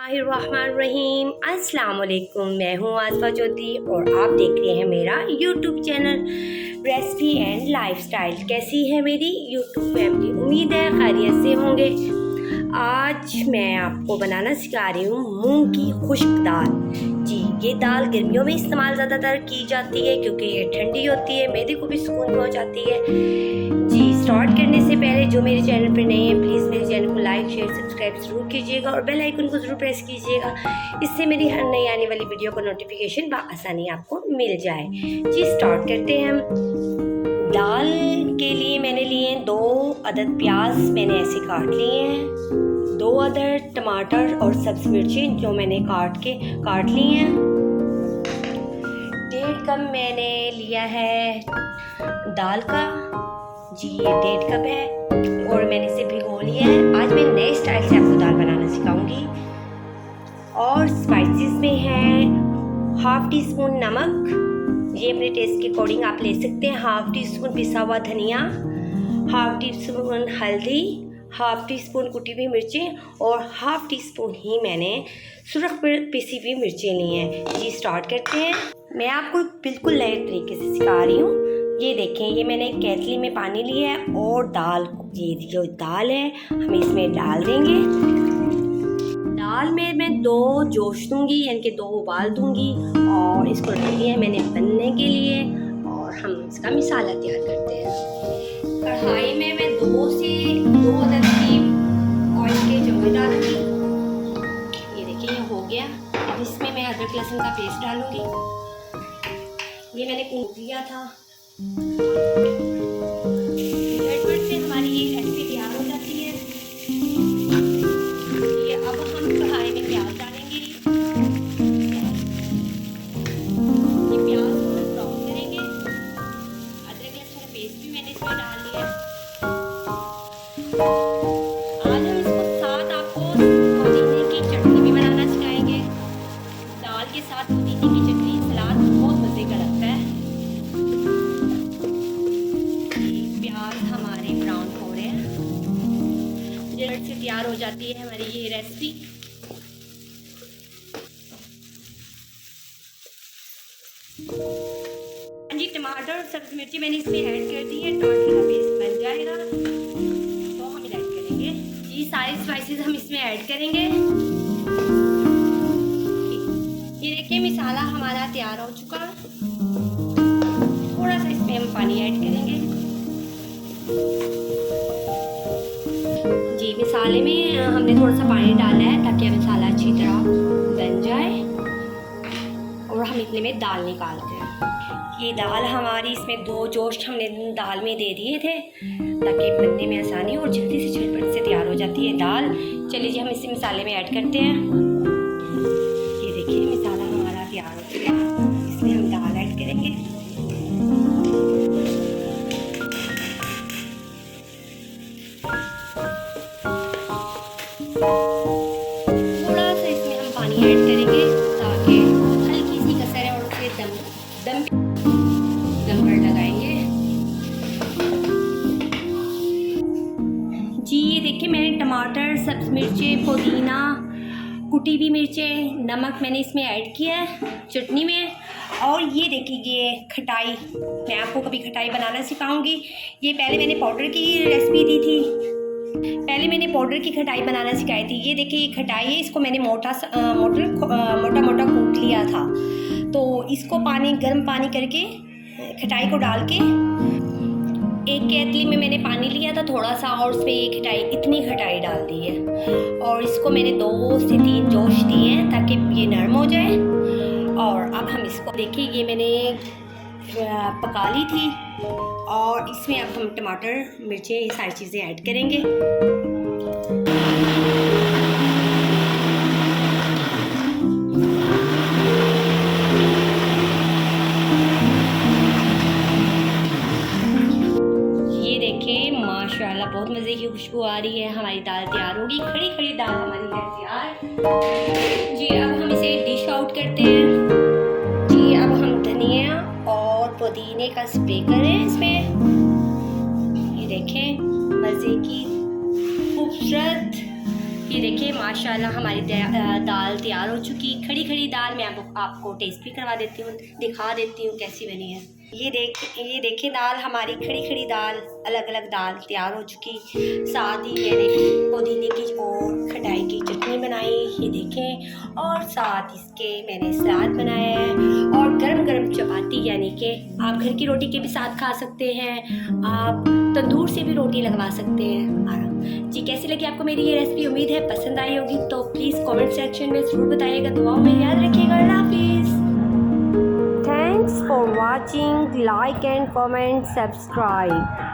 बिस्मिल्लाहिर्रहमानिर्रहीम। अस्सलाम वालेकुम। मैं हूँ आसफ़ा चौधरी और आप देख रहे हैं मेरा YouTube channel recipe and lifestyle. कैसी है मेरी यूट्यूब फैमिली? उम्मीद है खैरियत से होंगे। आज मैं आपको बनाना सिखा रही हूँ मूंग की खुश्क दाल। जी, ये दाल गर्मियों में इस्तेमाल ज़्यादातर की जाती है क्योंकि ये ठंडी होती है, मैदे को भी सुकून पहुँचाती है। जी, स्टार्ट करने से पहले जो मेरे चैनल पर नए हैं प्लीज़ मेरे चैनल को लाइक शेयर सब्सक्राइब ज़रूर कीजिएगा और बेल आइकन को ज़रूर प्रेस कीजिएगा। इससे मेरी हर नई आने वाली वीडियो का नोटिफिकेशन बआसानी आपको मिल जाए। जी, स्टार्ट करते हैं हम। दाल के लिए मैंने लिए 2 अदद प्याज, मैंने ऐसे काट लिए हैं। 2 अदद टमाटर और सब्ज़ मिर्ची जो मैंने काट ली हैं। 1.5 कप मैंने लिया है दाल का। जी, ये 1.5 कप है और मैंने इसे भिगो लिया है। आज मैं नए स्टाइल से आपको दाल बनाना सिखाऊंगी। और स्पाइसेस में है 1/2 टीस्पून नमक, ये अपने टेस्ट के अकॉर्डिंग आप ले सकते हैं। 1/2 टीस्पून पिसा हुआ धनिया, 1/2 टीस्पून हल्दी, 1/2 टीस्पून कुटी हुई मिर्चें और 1/2 टीस्पून ही मैंने सुरख पिसी हुई मिर्चें ली हैं। जी, स्टार्ट करते हैं। मैं आपको बिल्कुल नए तरीके से सिखा रही हूँ। ये देखें, ये मैंने एक केतली में पानी लिया है और दाल, ये जो दाल है हम इसमें डाल देंगे। दाल में मैं 2 जोश दूंगी, यानी कि 2 उबाल दूंगी और इसको रख दिया है मैंने बनने के लिए। और हम इसका मसाला तैयार करते हैं। कढ़ाई में मैं 2 से 2 अदद की ऑयल के चम्मच डालूंगी। ये देखिए, ये हो गया। अब इसमें मैं अदरक लहसुन का पेस्ट डालूंगी। ये मैंने कूट दिया था। झटपट से हमारी ये रेसिपी तैयार हो जाती है। ये अब हम कढ़ाई में प्याज डालेंगे। ये प्याज को ब्राउन करेंगे। अदरक लहसुन का पेस्ट भी मैंने इसमें डाल लिया। आज हम इसको साथ आपको पुदीने की चटनी भी बनाना सिखाएंगे। दाल के साथ पुदीने की चटनी, सलाद बहुत मज़े का लगता है। हमारे ब्राउन हो रहे हैं, जल्द से तैयार हो जाती है हमारी ये रेसिपी। जी, टमाटर और सब्ज़ मिर्ची मैंने इसमें ऐड कर दी है। टमाटर का पेस्ट बन जाएगा तो हम ऐड करेंगे। जी, सारे स्पाइसेस हम इसमें ऐड करेंगे। ये देखिए, मसाला हमारा तैयार हो चुका है। थोड़ा सा इसमें हम पानी ऐड करेंगे। जी, मसाले में हमने थोड़ा सा पानी डाला है ताकि मसाला अच्छी तरह बन जाए। और हम इतने में दाल निकालते हैं। ये दाल हमारी, इसमें 2 जोश हमने दाल में दे दिए थे ताकि बनने में आसानी और जल्दी से झटपट से तैयार हो जाती है दाल। चलिए जी, हम इसे मसाले में ऐड करते हैं। ये देखिए, मसाला हमारा तैयार हो गया है। इसमें हम दाल ऐड करेंगे। थोड़ा सा इसमें हम पानी ऐड करेंगे ताकि हल्की सी कसर है और उसे दम पर लगाएंगे। जी, ये देखिए, मैंने टमाटर, सब्ज़ मिर्चें, पुदीना, कुटी हुई मिर्चें, नमक मैंने इसमें ऐड किया है चटनी में। और ये देखिए, ये खटाई, मैं आपको कभी खटाई बनाना सिखाऊंगी। ये पहले मैंने पाउडर की रेसिपी दी थी, पहले मैंने पाउडर की खटाई बनाना सिखाई थी। ये देखिए, ये खटाई है, इसको मैंने मोटा मोटा कूट लिया था। तो इसको गर्म पानी करके खटाई को डाल के, एक केतली में मैंने पानी लिया था थोड़ा सा और उसमें इतनी खटाई डाल दी है। और इसको मैंने 2 से 3 जोश दिए हैं ताकि ये नरम हो जाए। और अब हम इसको देखिए, ये मैंने पका ली थी और इसमें अब हम टमाटर, मिर्चें, ये सारी चीज़ें ऐड करेंगे। ये देखिए, माशाल्लाह बहुत मज़े की खुशबू आ रही है। हमारी दाल तैयार होगी। खड़ी खड़ी दाल हमारी है तैयार। जी, अब हम इसे डिश आउट करते हैं। जी, अब हम धनिया और पुदीने का स्प्रे करें इसमें। ये देखें, मज़े की खूबसूरत ये देखिए माशाल्लाह हमारी दाल तैयार हो चुकी। खड़ी खड़ी दाल मैं आपको टेस्ट भी करवा देती हूँ, दिखा देती हूँ कैसी बनी है। ये देखिए दाल हमारी खड़ी खड़ी दाल, अलग अलग दाल तैयार हो चुकी। साथ ही मैंने पुदीने की और खटाई की चटनी बनाई, ये देखें, और साथ इसके मैंने सलाद बनाया है और गरम गरम चपाती, यानी कि आप घर की रोटी के भी साथ खा सकते हैं, आप तंदूर से भी रोटी लगवा सकते हैं। जी कैसी लगी आपको मेरी ये रेसिपी? उम्मीद है पसंद आई होगी, तो प्लीज़ कमेंट सेक्शन में ज़रूर बताइएगा। दुआओं में याद रखिएगा। अल्लाह हाफिज़। Thanks for watching. Like and comment, subscribe.